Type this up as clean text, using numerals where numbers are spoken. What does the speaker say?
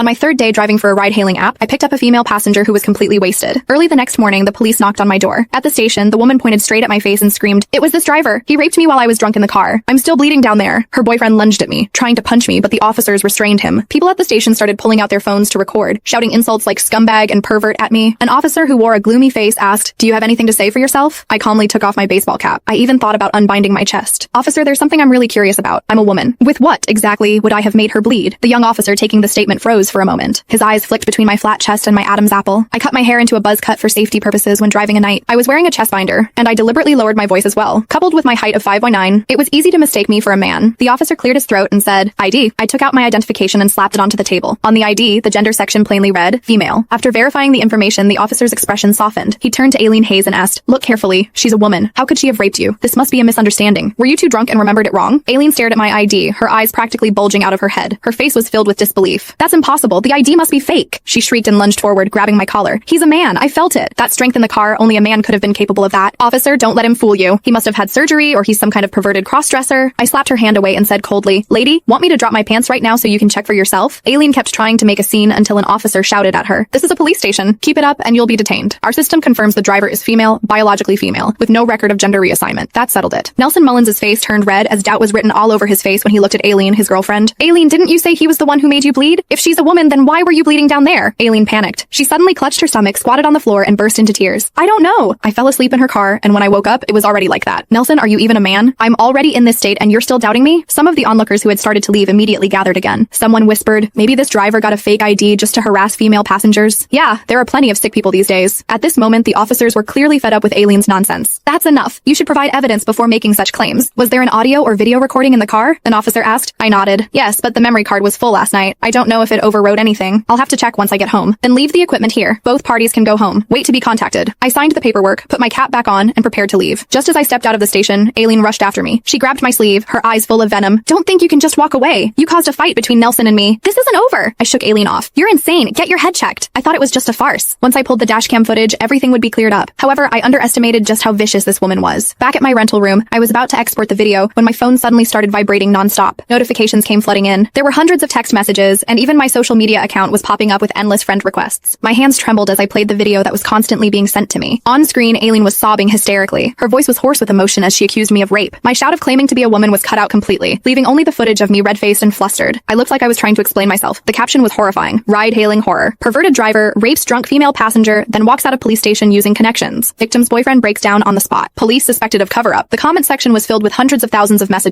On my third day driving for a ride-hailing app, I picked up a female passenger who was completely wasted. Early the next morning, the police knocked on my door. At the station, the woman pointed straight at my face and screamed, "It was this driver. He raped me while I was drunk in the car. I'm still bleeding down there." Her boyfriend lunged at me, trying to punch me, but the officers restrained him. People at the station started pulling out their phones to record, shouting insults like scumbag and pervert at me. An officer who wore a gloomy face asked, "Do you have anything to say for yourself?" I calmly took off my baseball cap. I even thought about unbinding my chest. "Officer, there's something I'm really curious about. I'm a woman. With what exactly would I have made her bleed?" The young officer taking the statement froze for a moment. His eyes flicked between my flat chest and my Adam's apple. I cut my hair into a buzz cut for safety purposes when driving a night. I was wearing a chest binder, and I deliberately lowered my voice as well. Coupled with my height of 5'9", it was easy to mistake me for a man. The officer cleared his throat and said, "ID." I took out my identification and slapped it onto the table. On the ID, the gender section plainly read, female. After verifying the information, the officer's expression softened. He turned to Aileen Hayes and asked, "Look carefully. She's a woman. How could she have raped you? This must be a misunderstanding. Were you too drunk and remembered it wrong?" Aileen stared at my ID, her eyes practically bulging out of her head. Her face was filled with disbelief. "That's impossible. The ID must be fake." She shrieked and lunged forward, grabbing my collar. "He's a man. I felt it. That strength in the car, only a man could have been capable of that. Officer, don't let him fool you. He must have had surgery, or he's some kind of perverted cross-dresser." I slapped her hand away and said coldly, "Lady, want me to drop my pants right now so you can check for yourself?" Aileen kept trying to make a scene until an officer shouted at her, "This is a police station. Keep it up and you'll be detained. Our system confirms the driver is female, biologically female, with no record of gender reassignment." That settled it. Nelson Mullins' face turned red as doubt was written all over his face when he looked at Aileen, his girlfriend. "Aileen, didn't you say he was the one who made you bleed? If she's a woman, then why were you bleeding down there?" Aileen panicked. She suddenly clutched her stomach, squatted on the floor, and burst into tears. "I don't know. I fell asleep in her car, and when I woke up, it was already like that." "Nelson, are you even a man? I'm already in this state and you're still doubting me?" Some of the onlookers who had started to leave immediately gathered again. Someone whispered, "Maybe this driver got a fake ID just to harass female passengers." Yeah, there are plenty of sick people these days. At this moment, the officers were clearly fed up with Aileen's nonsense. "That's enough. You should provide evidence before making such claims. Was there an audio or video recording in the car?" an officer asked. I nodded. "Yes, but the memory card was full last night. I don't know if it overwrote anything. I'll have to check once I get home." "Then leave the equipment here. Both parties can go home. Wait to be contacted." I signed the paperwork, put my cap back on, and prepared to leave. Just as I stepped out of the station, Aileen rushed after me. She grabbed my sleeve, her eyes full of venom. "Don't think you can just walk away. You caused a fight between Nelson and me. This isn't over." I shook Aileen off. "You're insane. Get your head checked." I thought it was just a farce. Once I pulled the dashcam footage, everything would be cleared up. However, I underestimated just how vicious this woman was. Back at my rental room, I was about to export the video when my phone suddenly started vibrating nonstop. Notifications came flooding in. There were hundreds of text messages, and even my social media account was popping up with endless friend requests. My hands trembled as I played the video that was constantly being sent to me. On screen, Aileen was sobbing hysterically. Her voice was hoarse with emotion as she accused me of rape. My shout of claiming to be a woman was cut out completely, leaving only the footage of me red-faced and flustered. I looked like I was trying to explain myself. The caption was horrifying. Ride-hailing horror. Perverted driver, rapes drunk female passenger, then walks out of police station using connections. Victim's boyfriend breaks down on the spot. Police suspected of cover-up. The comment section was filled with hundreds of thousands of messages.